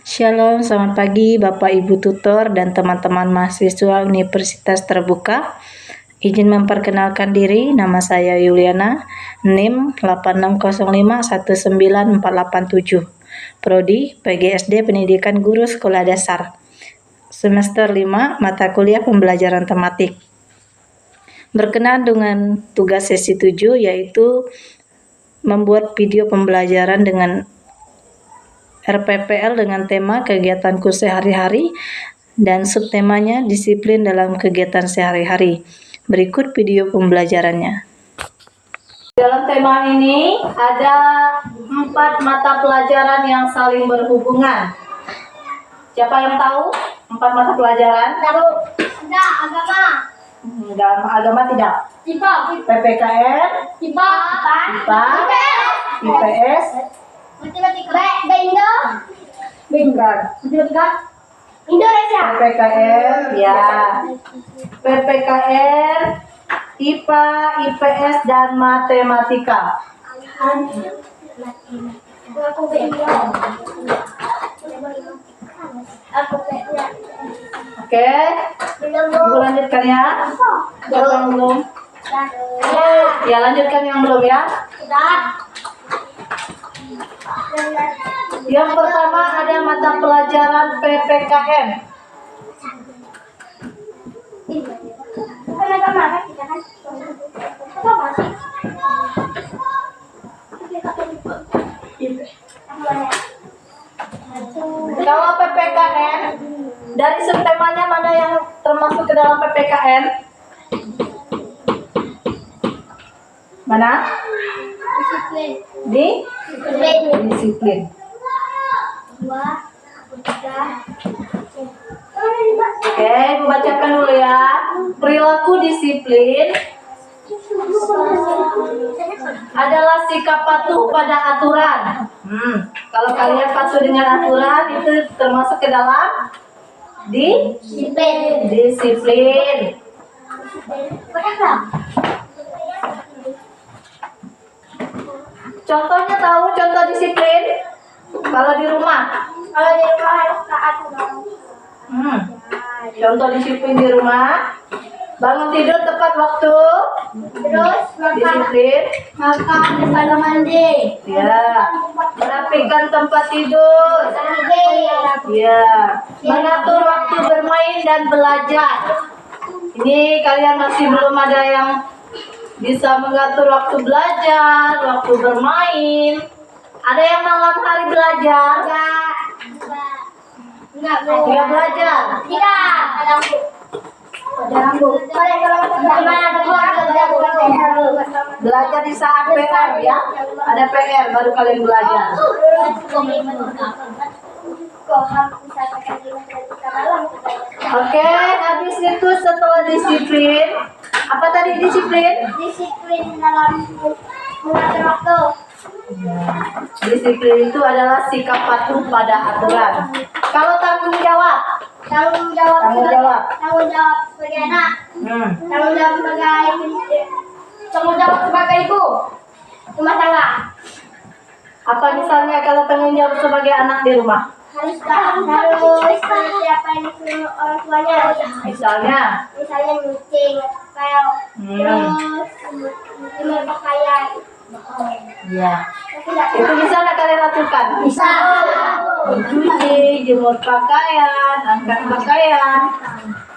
Shalom, selamat pagi Bapak Ibu Tutor dan teman-teman mahasiswa Universitas Terbuka. Izin memperkenalkan diri, nama saya Yuliana, NIM 86051947, Prodi PGSD Pendidikan Guru Sekolah Dasar, semester 5, mata kuliah pembelajaran tematik. Berkenaan dengan tugas sesi 7, yaitu membuat video pembelajaran dengan RPPL dengan tema kegiatanku sehari-hari dan subtemanya disiplin dalam kegiatan sehari-hari. Berikut video pembelajarannya. Dalam tema ini ada 4 mata pelajaran yang saling berhubungan. Siapa yang tahu 4 mata pelajaran? Tahu. Tidak, agama. Agama tidak. IPA. PPKN, IPA. IPS, Matematika. Indo. bukan. Matematika. Indonesia. PPKN, ya. PPKN, IPA, IPS, dan matematika. Aku Indo. Aku Oke, Ibu lanjutkan ya. Siapa yang belum? Ya, lanjutkan yang belum ya. Yang pertama ada mata pelajaran PPKN. Kalau PPKN, dari subtemanya mana yang termasuk ke dalam PPKN? Mana? Disiplin. Disiplin. 2, 3. Oke, Ibu bacakan dulu ya. Perilaku disiplin adalah sikap patuh pada aturan. Kalau kalian patuh dengan aturan, itu termasuk ke dalam disiplin. Contohnya tahu contoh disiplin? Kalau di rumah Harus taat. Contoh disiplin di rumah, bangun tidur tepat waktu, Terus disiplin. makan sebelum mandi. Ya, merapikan tempat tidur. Ya, mengatur waktu bermain dan belajar. Ini kalian masih belum ada yang bisa mengatur waktu belajar, waktu bermain. Ada yang malam hari belajar? Enggak belajar. Tidak. Belajar di saat PR ya. Ada PR baru kalian belajar. Oke, habis itu setelah disiplin, apa tadi disiplin? Disiplin dalam mengatur waktu. Disiplin itu adalah sikap patuh pada aturan. Kalau tanggung jawab Tanggung jawab sebagai anak. Tanggung jawab sebagai ibu rumah tangga. apa misalnya kalau tanggung jawab sebagai anak di rumah? Harus seperti apa yang disuruh orang tuanya. Misalnya Nyuci, ngepel, terus jemur pakaian. ya. Itu bisa nggak kalian lakukan? Bisa. Mencuci, jemur pakaian, angkat pakaian.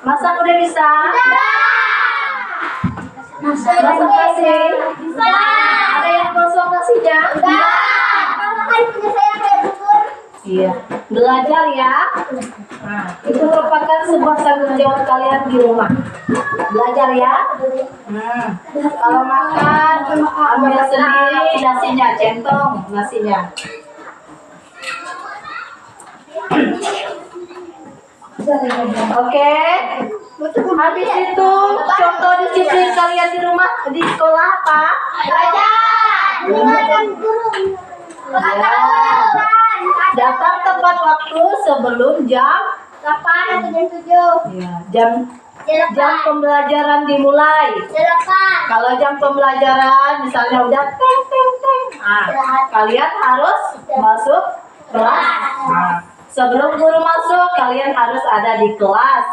Masak udah bisa? Masak nasi? Bisa. Ada yang kosong nasinya? Kan punya saya kayak bubur. Iya. Belajar ya. Nah, itu merupakan sebuah tanggung jawab kalian di rumah. Belajar ya. Kalau makan, ambil sendiri nasinya, centong nasinya. Oke. Habis itu contoh disiplin kalian di rumah, di sekolah apa? Belajar. Mendengarkan guru. Datang tepat waktu sebelum jam 8 atau jam 7. jam pembelajaran dimulai. Kalau jam pembelajaran misalnya udah teng, kalian harus masuk kelas. Sebelum guru masuk, kalian harus ada di kelas.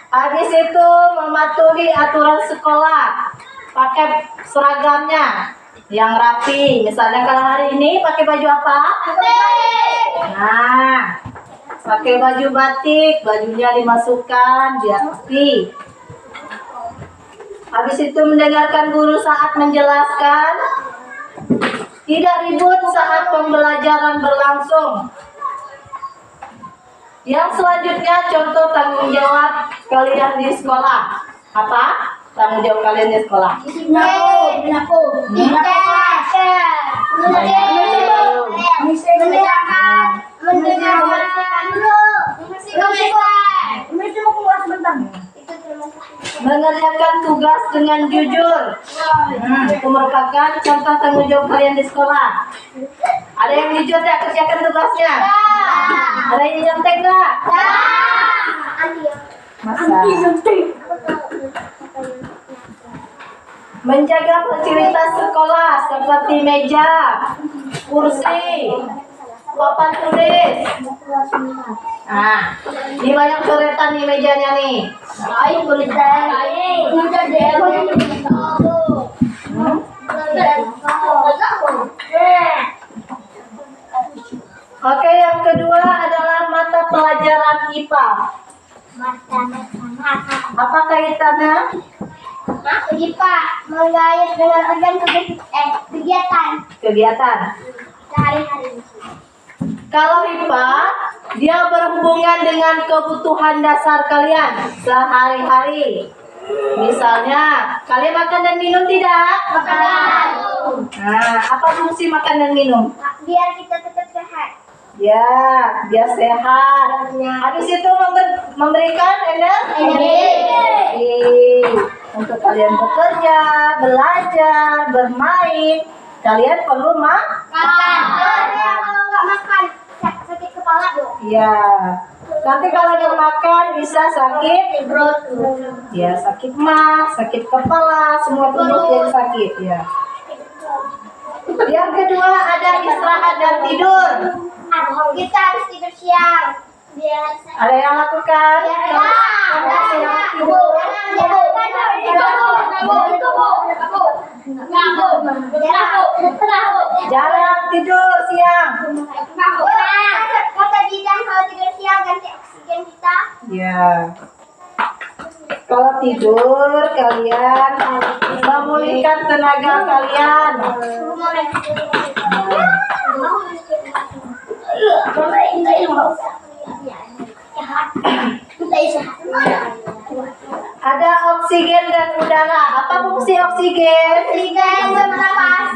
Habis itu mematuhi aturan sekolah. Pakai seragamnya yang rapi. Misalnya kalau hari ini pakai baju apa? Nah, pakai baju batik, bajunya dimasukkan biar rapi. Habis itu mendengarkan guru saat menjelaskan. Tidak ribut saat pembelajaran berlangsung. Yang selanjutnya contoh tanggung jawab kalian di sekolah. Apa? Tanggung jawab kalian di sekolah. Mengerjakan tugas dengan jujur. Itu merupakan contoh tanggung jawab kalian di sekolah. Ada yang jujur tidak kerjakan tugasnya? Ada yang nyontek nggak? Masa? Menjaga fasilitas sekolah seperti meja, kursi, papan tulis. Nah, ini banyak coretan nih mejanya nih. Oke, yang kedua adalah mata pelajaran IPA. Apa kaitannya? IPA mengait dengan organ kegiatan sehari-hari. Kalau IPA, dia berhubungan dengan kebutuhan dasar kalian sehari-hari. Misalnya, kalian makan dan minum tidak? Makan. Nah, apa fungsi makan dan minum? Biar kita tetap sehat. Ya, biar sehat. Habis itu memberikan energi untuk kalian bekerja, belajar, bermain. Kalian perlu makan. Kalau nggak makan sakit kepala dong. Ya, nanti kalau nggak makan bisa sakit Perut. ya, sakit mah, sakit kepala, semua tubuh jadi sakit ya. Yang kedua ada istirahat dan tidur. Kita harus tidur siang. Biar Ada yang lakukan? Jarang tidur siang. Kata bilang kalau tidur siang ganti oksigen kita. Ya. Kalau tidur kalian memulihkan tenaga kalian. Ada oksigen dan udara. Apa fungsi oksigen?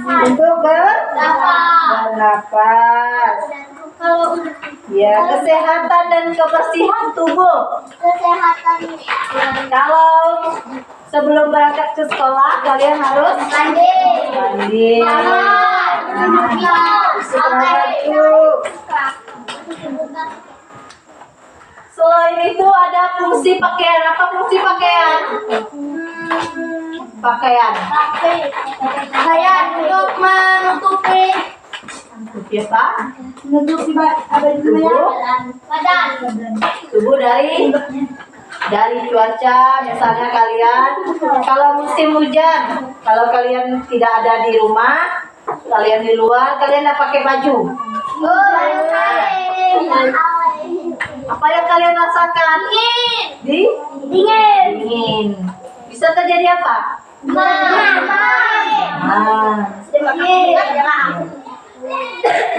Untuk bernapas. Ya, kesehatan dan kebersihan tubuh. Kalau sebelum berangkat ke sekolah, kalian harus mandi. Selain itu ada fungsi pakaian. Apa fungsi pakaian? Pakaian Untuk menutupi apa? menutupi badan. Tubuh dari cuaca. Misalnya kalian kalau musim hujan, kalau kalian tidak ada di rumah, kalian di luar, kalian tidak pakai baju. Apa yang kalian rasakan? Dingin. Bisa terjadi apa?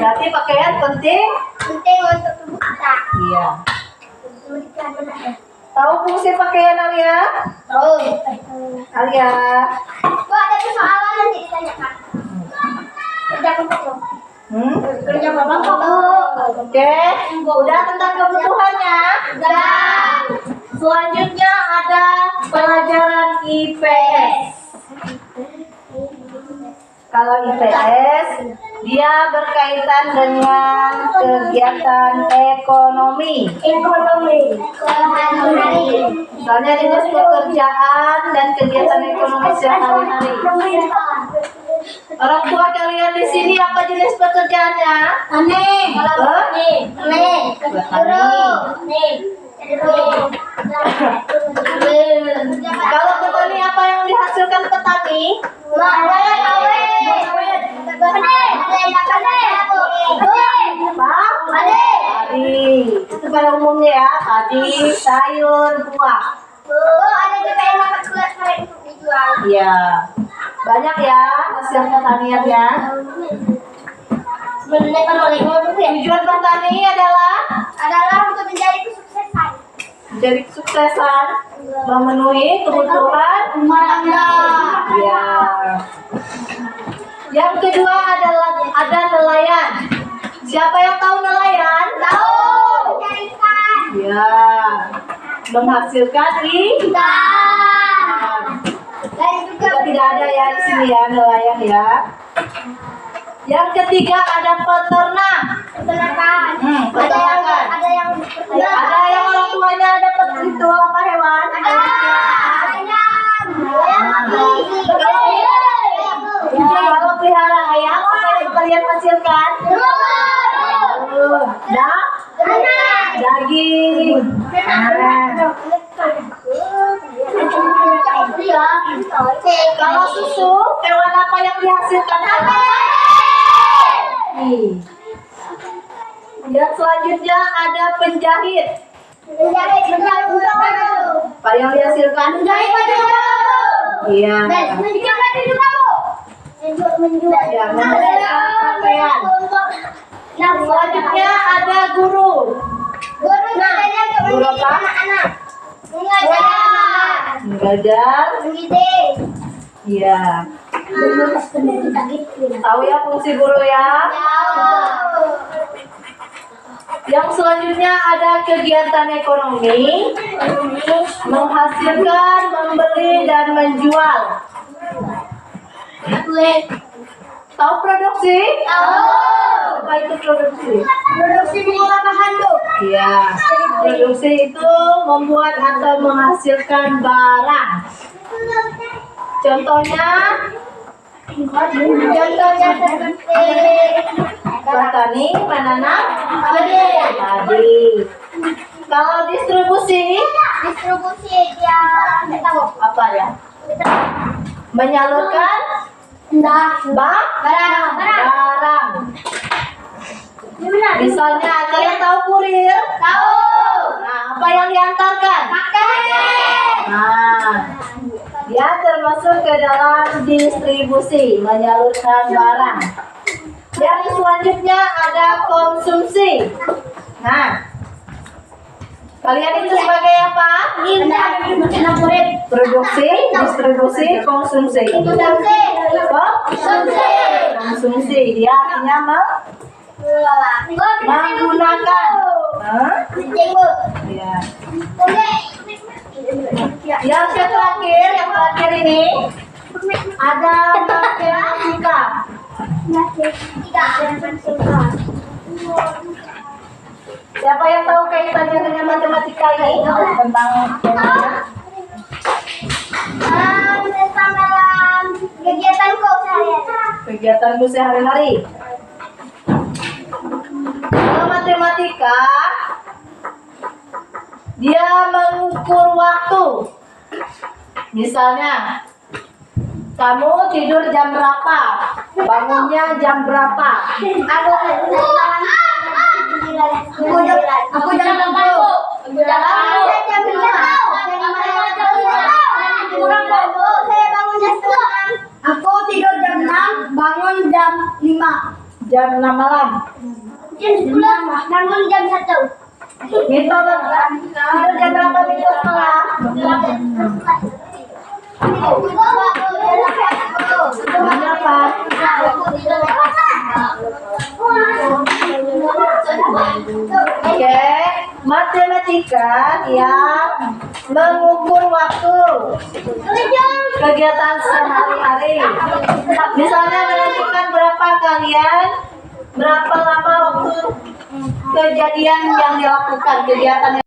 Berarti pakaian penting. Penting untuk tubuh kita. Iya. Tahu fungsi pakaian Alia? Tahu. Alia. Ada persoalan nanti ditanyakan. Kerja kelompok. Kerja kelompok. Oke. Udah tentang kebutuhannya. Udah. Selanjutnya ada pelajaran IPS. Kalau IPS, dia berkaitan dengan kegiatan ekonomi. Misalnya dinas pekerjaan dan kegiatan ekonomi sehari-hari. Orang tua kalian di sini apa jenis pekerjaannya? Aneh. Aneh. Kalau petani apa yang dihasilkan petani? Padi. Itu pada umumnya ya, padi, sayur, buah. Ada juga yang dapat kulit sore untuk dijual. Iya. Banyak ya hasil pertaniannya. Tujuan bertani adalah untuk menjadi kesuksesan. menjadi kesuksesan, memenuhi kebutuhan Rumah tangga. ya. Yang kedua adalah ada nelayan. Siapa yang tahu nelayan? Tahu. Mencari ikan. Ya. Menghasilkan Ikan. Dan juga Kita tidak ada ya di sini ya nelayan ya. Yang ketiga ada peternak. peternakan. Peternakan. Ada yang Ada yang orang tuanya dapat itu apa hewan? ayam. Kalau pelihara ayam apa yang kalian hasilkan? Daging. Kalau susu, hewan apa yang dihasilkan? Yang selanjutnya ada penjahit. Apa yang dihasilkan? Iya. Ya, membersihkan pakaian. Selanjutnya ada guru. Guru apa? Mengajar. Iya. Tahu ya fungsi guru ya? Yang selanjutnya ada kegiatan ekonomi, menghasilkan, membeli dan menjual. Tahu produksi? Apa itu produksi? Produksi mengolah bahan tuh. Iya. Produksi itu membuat atau menghasilkan barang. Contohnya seperti petani menanam padi. Kalau distribusi yang tahu apa ya? Menyalurkan barang. Misalnya kalian tahu kurir? tahu Nah, apa yang diantarkan? Nah, dia termasuk ke dalam distribusi, menyalurkan barang. Yang selanjutnya ada konsumsi. Nah, kalian itu sebagai apa? Produksi, distribusi, konsumsi. Konsumsi, dia artinya menggunakan. Ya. Yang terakhir ini ada matematika. Siapa yang tahu kaitannya dengan matematika ini? Tentang tentang dalam kegiatanku sehari-hari. kegiatanmu sehari-hari. Kalau matematika, dia mengukur waktu. Misalnya, kamu tidur jam berapa? Bangunnya jam berapa? Aku jam 6. Aku tidur jam 6, bangun jam 5. Jam 6 malam. Jam 10, bangun jam 1. Gitu bang. Tidur jam berapa minggu malam? Berapa? Oke, matematika yang mengukur waktu kegiatan sehari-hari. Misalnya menentukan berapa lama waktu kejadian yang dilakukan, kegiatan